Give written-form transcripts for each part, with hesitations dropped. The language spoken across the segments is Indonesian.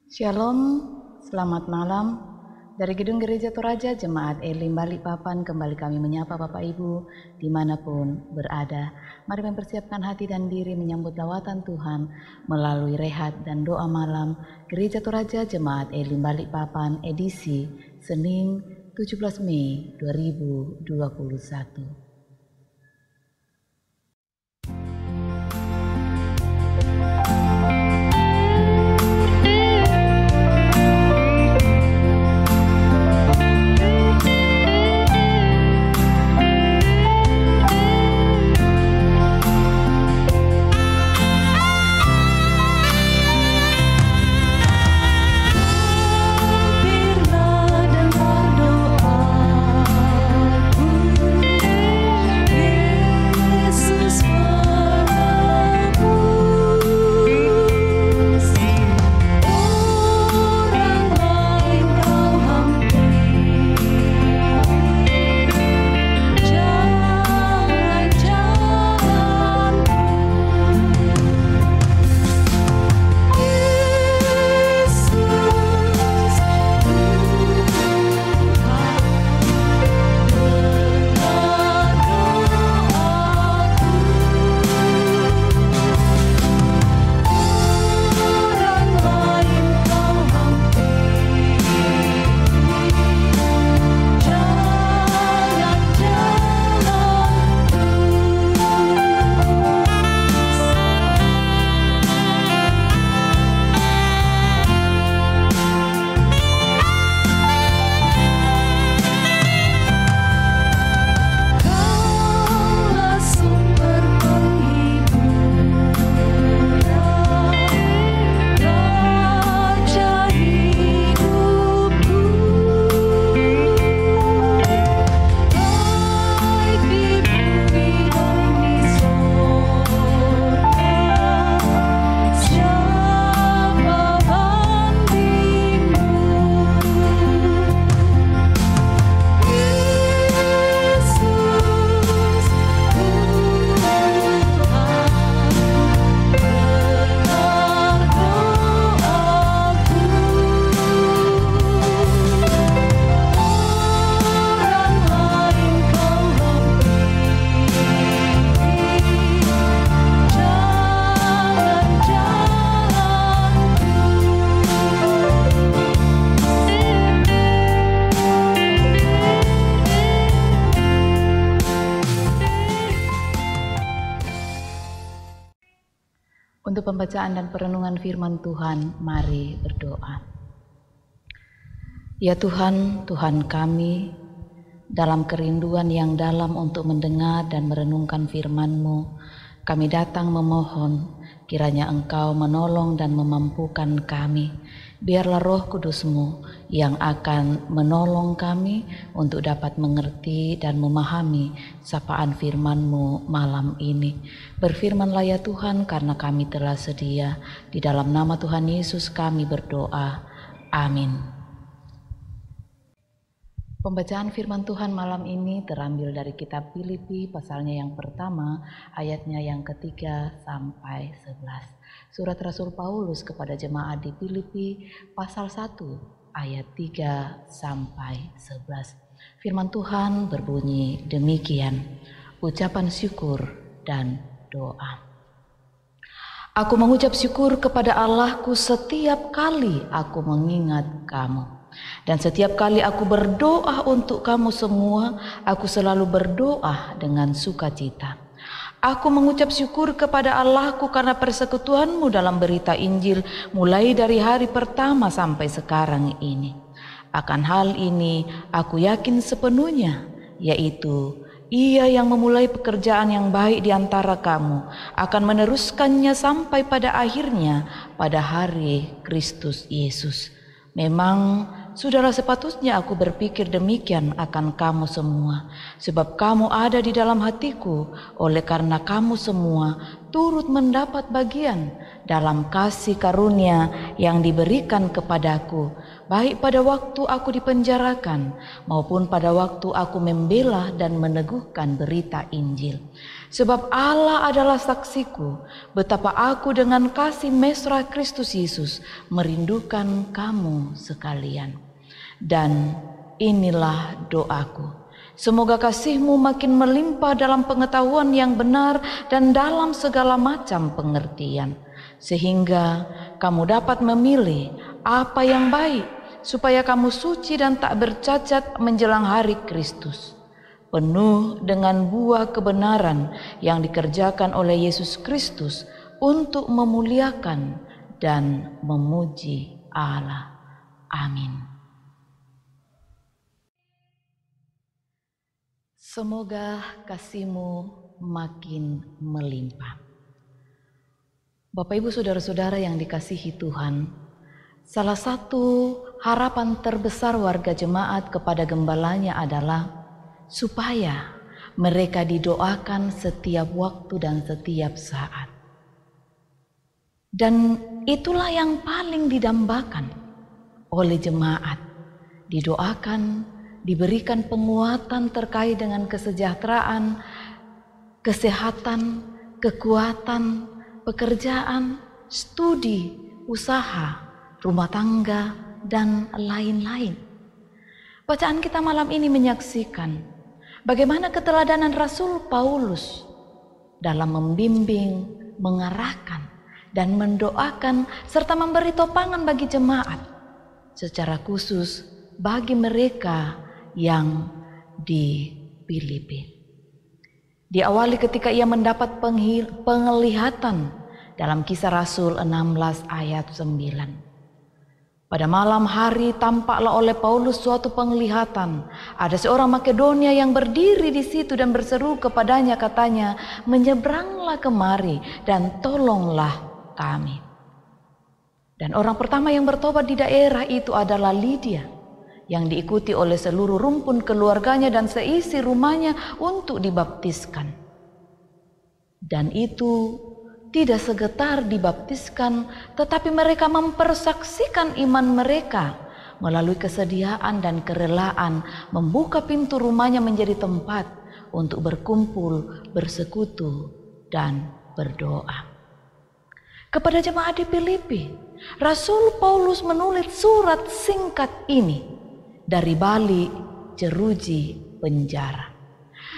Shalom, selamat malam. Dari Gedung Gereja Toraja Jemaat Elim Balikpapan kembali kami menyapa Bapak Ibu dimanapun berada. Mari mempersiapkan hati dan diri menyambut lawatan Tuhan melalui rehat dan doa malam Gereja Toraja Jemaat Elim Balikpapan edisi Senin 17 Mei 2021. Untuk pembacaan dan perenungan firman Tuhan, mari berdoa. Ya Tuhan, Tuhan kami, dalam kerinduan yang dalam untuk mendengar dan merenungkan firman-Mu, kami datang memohon, kiranya Engkau menolong dan memampukan kami. Biarlah Roh Kudus-Mu yang akan menolong kami untuk dapat mengerti dan memahami sapaan firman-Mu malam ini. Berfirmanlah ya Tuhan, karena kami telah sedia. Di dalam nama Tuhan Yesus kami berdoa. Amin. Pembacaan firman Tuhan malam ini terambil dari kitab Filipi pasalnya yang pertama, ayatnya yang ketiga sampai 11. Surat Rasul Paulus kepada jemaat di Filipi pasal 1 ayat 3 sampai 11. Firman Tuhan berbunyi demikian, ucapan syukur dan doa. Aku mengucap syukur kepada Allahku setiap kali aku mengingat kamu. Dan setiap kali aku berdoa untuk kamu semua, aku selalu berdoa dengan sukacita. Aku mengucap syukur kepada Allahku karena persekutuanmu dalam berita Injil mulai dari hari pertama sampai sekarang ini. Akan hal ini aku yakin sepenuhnya, yaitu Ia yang memulai pekerjaan yang baik di antara kamu akan meneruskannya sampai pada akhirnya pada hari Kristus Yesus. Memang sudahlah sepatutnya aku berpikir demikian akan kamu semua, sebab kamu ada di dalam hatiku, oleh karena kamu semua turut mendapat bagian dalam kasih karunia yang diberikan kepadaku. baik pada waktu aku dipenjarakan maupun pada waktu aku membela dan meneguhkan berita Injil. Sebab Allah adalah saksiku betapa aku dengan kasih mesra Kristus Yesus merindukan kamu sekalian. Dan inilah doaku, semoga kasihmu makin melimpah dalam pengetahuan yang benar dan dalam segala macam pengertian, sehingga kamu dapat memilih apa yang baik, supaya kamu suci dan tak bercacat menjelang hari Kristus, penuh dengan buah kebenaran yang dikerjakan oleh Yesus Kristus untuk memuliakan dan memuji Allah. Amin. Semoga kasih-Mu makin melimpah. Bapak Ibu Saudara-saudara yang dikasihi Tuhan, salah satu harapan terbesar warga jemaat kepada gembalanya adalah supaya mereka didoakan setiap waktu dan setiap saat. Dan itulah yang paling didambakan oleh jemaat, didoakan, diberikan penguatan terkait dengan kesejahteraan, kesehatan, kekuatan, pekerjaan, studi, usaha, rumah tangga, dan lain-lain. Bacaan kita malam ini menyaksikan bagaimana keteladanan Rasul Paulus dalam membimbing, mengarahkan, dan mendoakan serta memberi topangan bagi jemaat, secara khusus bagi mereka yang di Filipi. Diawali ketika ia mendapat penglihatan dalam Kisah Rasul 16 ayat 9. Pada malam hari tampaklah oleh Paulus suatu penglihatan. Ada seorang Makedonia yang berdiri di situ dan berseru kepadanya, katanya, "Menyeberanglah kemari dan tolonglah kami." Dan orang pertama yang bertobat di daerah itu adalah Lydia, yang diikuti oleh seluruh rumpun keluarganya dan seisi rumahnya untuk dibaptiskan. Dan itu tidak segetar dibaptiskan, tetapi mereka mempersaksikan iman mereka melalui kesediaan dan kerelaan membuka pintu rumahnya menjadi tempat untuk berkumpul, bersekutu, dan berdoa. Kepada jemaat di Filipi, Rasul Paulus menulis surat singkat ini dari balik jeruji penjara.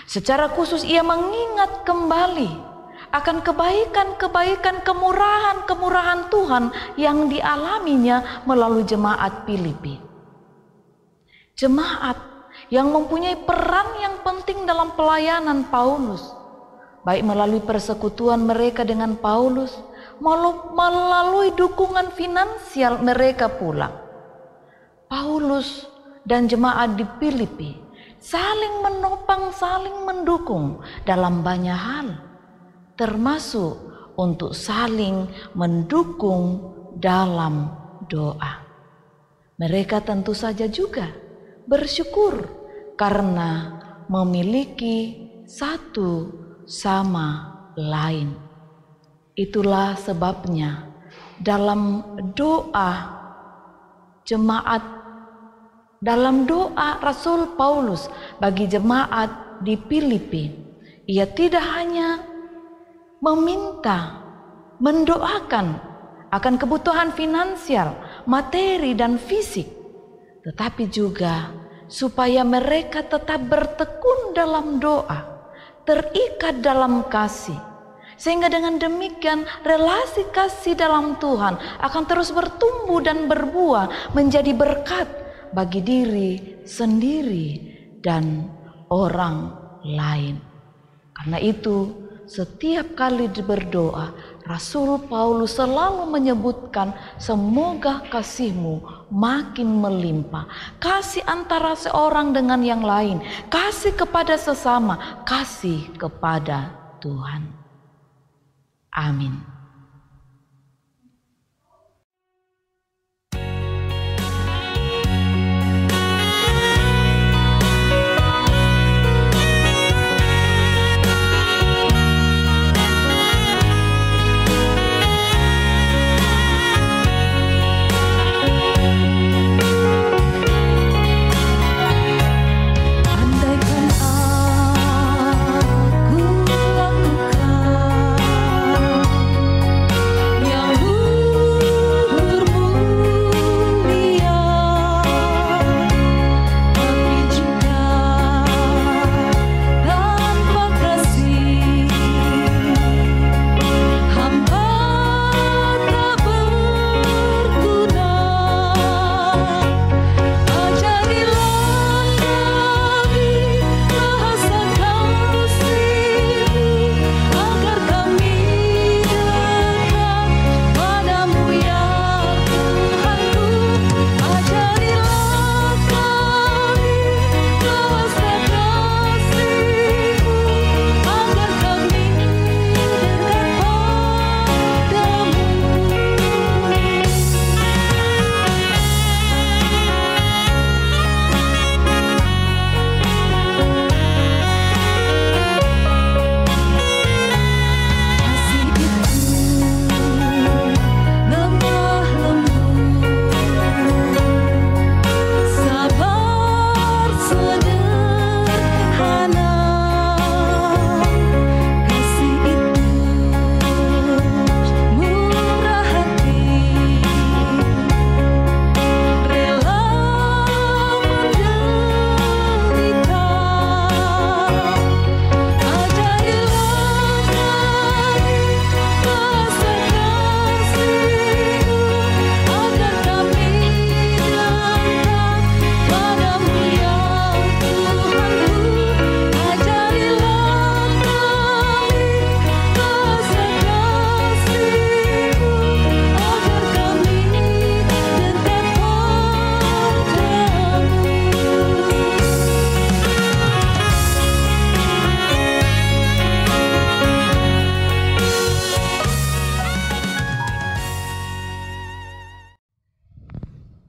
Secara khusus ia mengingat kembali akan kebaikan-kebaikan, kemurahan-kemurahan Tuhan yang dialaminya melalui jemaat Filipi. Jemaat yang mempunyai peran yang penting dalam pelayanan Paulus, baik melalui persekutuan mereka dengan Paulus, melalui dukungan finansial mereka pula. Paulus dan jemaat di Filipi saling menopang, saling mendukung dalam banyak hal, termasuk untuk saling mendukung dalam doa. Mereka tentu saja juga bersyukur karena memiliki satu sama lain. Itulah sebabnya dalam doa jemaat, dalam doa Rasul Paulus bagi jemaat di Filipi, ia tidak hanya meminta, mendoakan akan kebutuhan finansial, materi, dan fisik, tetapi juga supaya mereka tetap bertekun dalam doa, terikat dalam kasih, sehingga dengan demikian relasi kasih dalam Tuhan akan terus bertumbuh dan berbuah menjadi berkat bagi diri sendiri dan orang lain. Karena itu, setiap kali berdoa, Rasul Paulus selalu menyebutkan, "Semoga kasih-Mu makin melimpah." Kasih antara seorang dengan yang lain, kasih kepada sesama, kasih kepada Tuhan. Amin.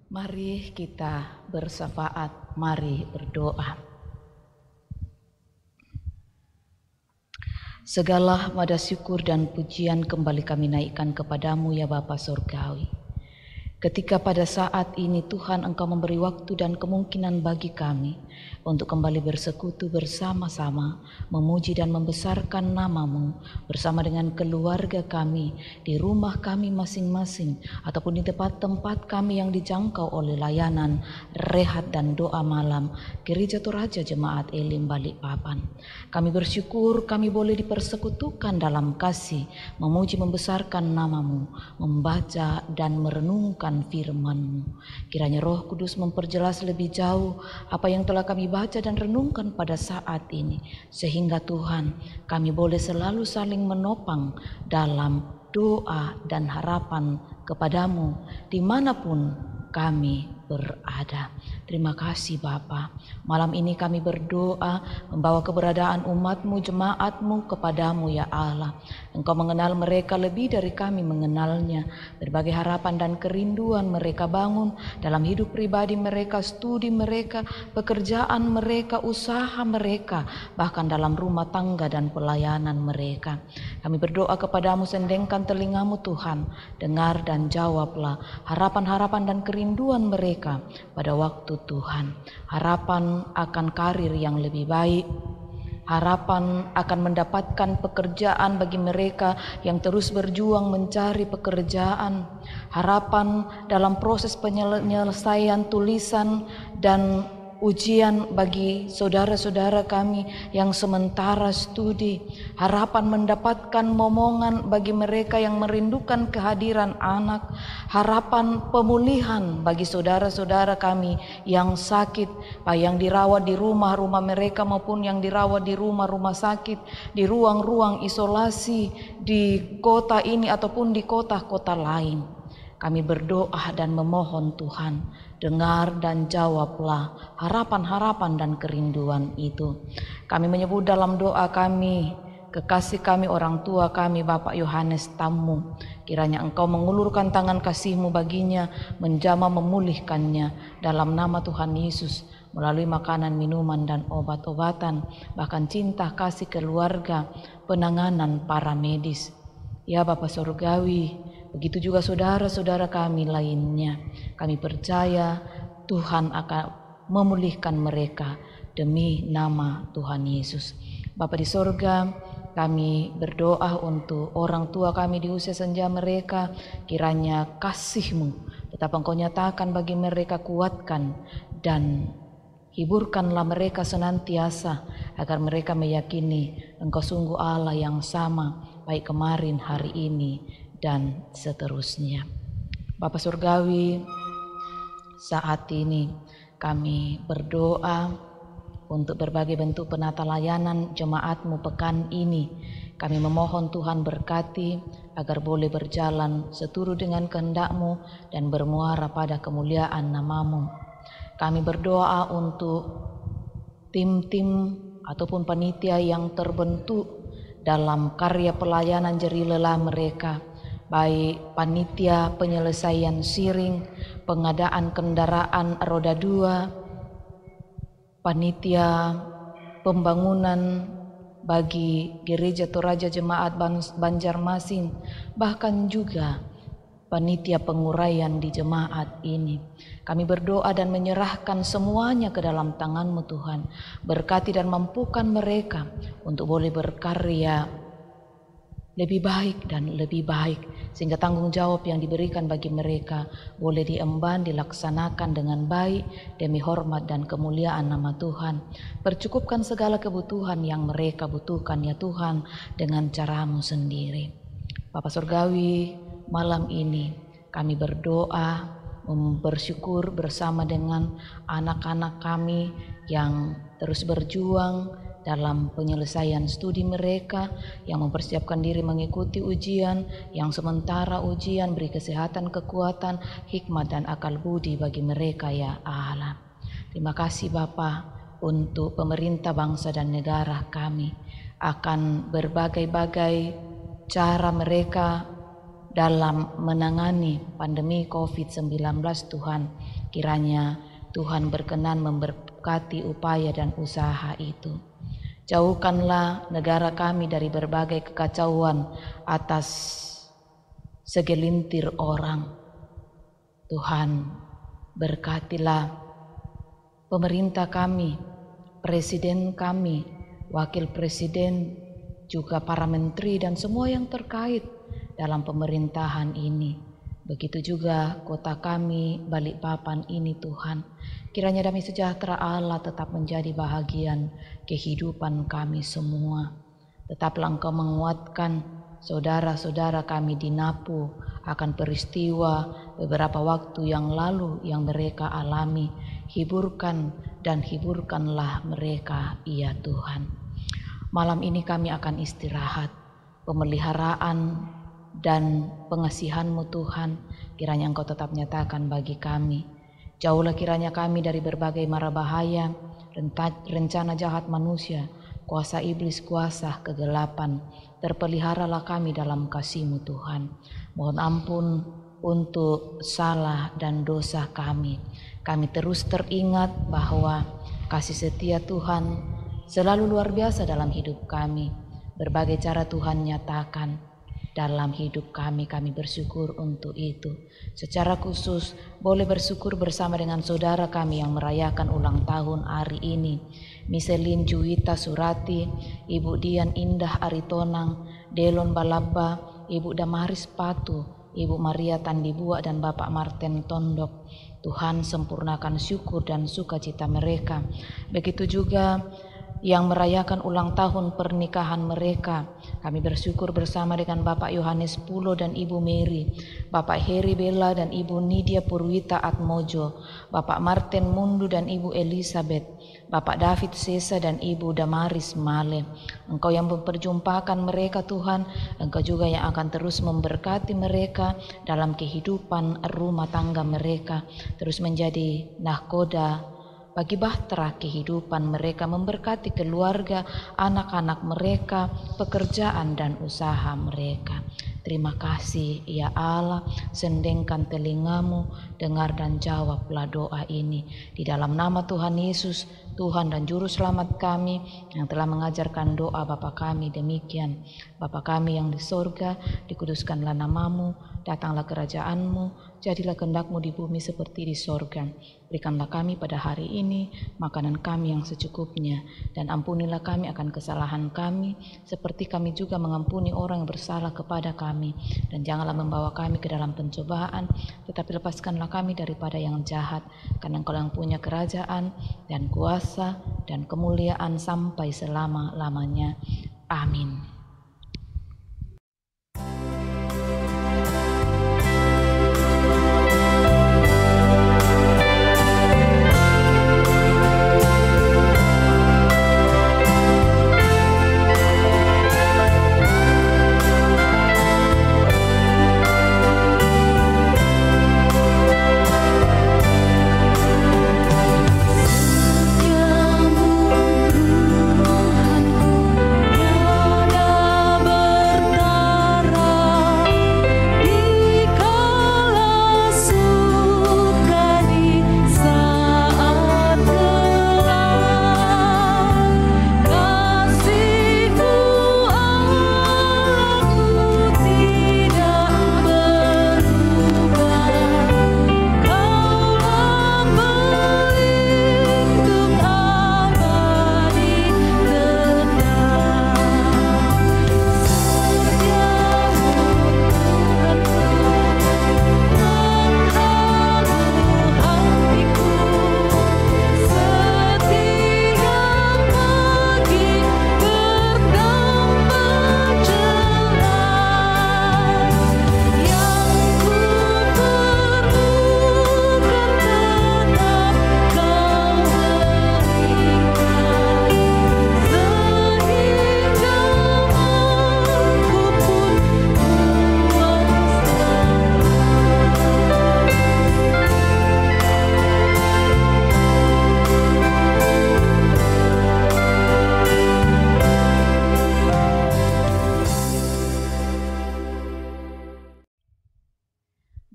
Mari kita bersyafaat, mari berdoa. Segala mada syukur dan pujian kembali kami naikkan kepadamu ya Bapa Surgawi. Ketika pada saat ini Tuhan Engkau memberi waktu dan kemungkinan bagi kami untuk kembali bersekutu bersama-sama, memuji dan membesarkan nama-Mu bersama dengan keluarga kami, di rumah kami masing-masing, ataupun di tempat-tempat kami yang dijangkau oleh layanan, rehat dan doa malam, Gereja Toraja Jemaat Elim Balikpapan. Kami bersyukur kami boleh dipersekutukan dalam kasih, memuji membesarkan nama-Mu, membaca dan merenungkan firman-Mu. Kiranya Roh Kudus memperjelas lebih jauh apa yang telah kami baca dan renungkan pada saat ini, sehingga Tuhan kami boleh selalu saling menopang dalam doa dan harapan kepadamu dimanapun kami berada. Terima kasih Bapa. Malam ini kami berdoa membawa keberadaan umat-Mu, jemaat-Mu kepadamu ya Allah. Engkau mengenal mereka lebih dari kami mengenalnya. Berbagai harapan dan kerinduan mereka bangun dalam hidup pribadi mereka, studi mereka, pekerjaan mereka, usaha mereka, bahkan dalam rumah tangga dan pelayanan mereka. Kami berdoa kepadamu, sendengkan telingamu Tuhan, dengar dan jawablah harapan-harapan dan kerinduan mereka pada waktu Tuhan. Harapan akan karir yang lebih baik, harapan akan mendapatkan pekerjaan bagi mereka yang terus berjuang mencari pekerjaan, harapan dalam proses penyelesaian tulisan dan ujian bagi saudara-saudara kami yang sementara studi, harapan mendapatkan momongan bagi mereka yang merindukan kehadiran anak, harapan pemulihan bagi saudara-saudara kami yang sakit, baik yang dirawat di rumah-rumah mereka maupun yang dirawat di rumah-rumah sakit, di ruang-ruang isolasi di kota ini ataupun di kota-kota lain. Kami berdoa dan memohon Tuhan, dengar dan jawablah harapan-harapan dan kerinduan itu. Kami menyebut dalam doa kami, kekasih kami, orang tua kami, Bapak Yohanes Tammu. Kiranya Engkau mengulurkan tangan kasih-Mu baginya, menjamah memulihkannya dalam nama Tuhan Yesus, melalui makanan, minuman, dan obat-obatan, bahkan cinta kasih keluarga, penanganan para medis. Ya Bapa Surgawi, begitu juga saudara-saudara kami lainnya. Kami percaya Tuhan akan memulihkan mereka demi nama Tuhan Yesus. Bapa di sorga, kami berdoa untuk orang tua kami di usia senja mereka. Kiranya kasih-Mu tetap Engkau nyatakan bagi mereka, kuatkan dan hiburkanlah mereka senantiasa, agar mereka meyakini Engkau sungguh Allah yang sama, baik kemarin, hari ini, dan seterusnya. Bapa Surgawi, saat ini kami berdoa untuk berbagai bentuk penata layanan jemaat-Mu pekan ini. Kami memohon Tuhan berkati agar boleh berjalan seturut dengan kehendak-Mu dan bermuara pada kemuliaan nama-Mu. Kami berdoa untuk tim-tim ataupun panitia yang terbentuk dalam karya pelayanan jeri lelah mereka, baik panitia penyelesaian siring, pengadaan kendaraan roda 2, panitia pembangunan bagi Gereja Toraja Jemaat Banjarmasin, bahkan juga panitia penguraian di jemaat ini. Kami berdoa dan menyerahkan semuanya ke dalam tangan-Mu Tuhan. Berkati dan mampukan mereka untuk boleh berkarya lebih baik dan lebih baik, sehingga tanggung jawab yang diberikan bagi mereka boleh diemban, dilaksanakan dengan baik demi hormat dan kemuliaan nama Tuhan. Percukupkan segala kebutuhan yang mereka butuhkan ya Tuhan, dengan cara-Mu sendiri. Bapa Surgawi, malam ini kami berdoa, bersyukur bersama dengan anak-anak kami yang terus berjuang dalam penyelesaian studi mereka, yang mempersiapkan diri mengikuti ujian, yang sementara ujian. Beri kesehatan, kekuatan, hikmat dan akal budi bagi mereka ya Allah. Terima kasih Bapa untuk pemerintah bangsa dan negara kami, akan berbagai-bagai cara mereka dalam menangani pandemi COVID-19 Tuhan. Kiranya Tuhan berkenan memberkati upaya dan usaha itu. Jauhkanlah negara kami dari berbagai kekacauan atas segelintir orang. Tuhan, berkatilah pemerintah kami, presiden kami, wakil presiden, juga para menteri dan semua yang terkait dalam pemerintahan ini. Begitu juga kota kami, Balikpapan ini Tuhan. Kiranya damai sejahtera Allah tetap menjadi bahagian kehidupan kami semua. Tetaplah Engkau menguatkan saudara-saudara kami di Napu akan peristiwa beberapa waktu yang lalu yang mereka alami. Hiburkan dan hiburkanlah mereka, ya Tuhan. Malam ini kami akan istirahat, pemeliharaan dan pengasihan-Mu Tuhan, kiranya Engkau tetap nyatakan bagi kami. Jauhlah kiranya kami dari berbagai mara bahaya, rencana jahat manusia, kuasa iblis, kuasa kegelapan. Terpeliharalah kami dalam kasih-Mu Tuhan. Mohon ampun untuk salah dan dosa kami. Kami terus teringat bahwa kasih setia Tuhan selalu luar biasa dalam hidup kami. Berbagai cara Tuhan nyatakan dalam hidup kami bersyukur untuk itu. Secara khusus boleh bersyukur bersama dengan saudara kami yang merayakan ulang tahun hari ini. Miselin Juwita Surati, Ibu Dian Indah Aritonang, Delon Balabba, Ibu Damaris Patu, Ibu Maria Tandibua dan Bapak Martin Tondok. Tuhan sempurnakan syukur dan sukacita mereka. Begitu juga yang merayakan ulang tahun pernikahan mereka. Kami bersyukur bersama dengan Bapak Yohanes Pulo dan Ibu Mary, Bapak Heri Bella dan Ibu Nidia Purwita Atmojo, Bapak Martin Mundu dan Ibu Elizabeth, Bapak David Sesa dan Ibu Damaris Male. Engkau yang memperjumpakan mereka Tuhan, Engkau juga yang akan terus memberkati mereka dalam kehidupan rumah tangga mereka, terus menjadi nahkoda bagi bahtera kehidupan mereka, memberkati keluarga, anak-anak mereka, pekerjaan dan usaha mereka. Terima kasih ya Allah, sendengkan telingamu, dengar dan jawablah doa ini. Di dalam nama Tuhan Yesus, Tuhan dan Juru Selamat kami yang telah mengajarkan doa Bapa kami demikian. Bapa kami yang di sorga, dikuduskanlah namamu, datanglah kerajaanmu, jadilah kehendak-Mu di bumi seperti di sorga. Berikanlah kami pada hari ini makanan kami yang secukupnya, dan ampunilah kami akan kesalahan kami, seperti kami juga mengampuni orang yang bersalah kepada kami. Dan janganlah membawa kami ke dalam pencobaan, tetapi lepaskanlah kami daripada yang jahat, karena Engkau yang punya kerajaan dan kuasa dan kemuliaan sampai selama-lamanya. Amin. Tuhanku,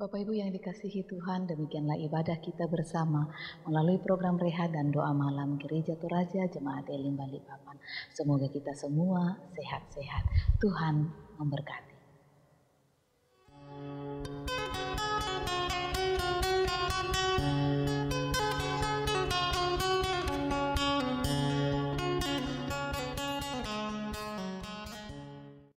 Bapak Ibu yang dikasihi Tuhan, demikianlah ibadah kita bersama melalui program Rehat dan Doa Malam Gereja Toraja Jemaat Elim Balikpapan. Semoga kita semua sehat-sehat. Tuhan memberkati.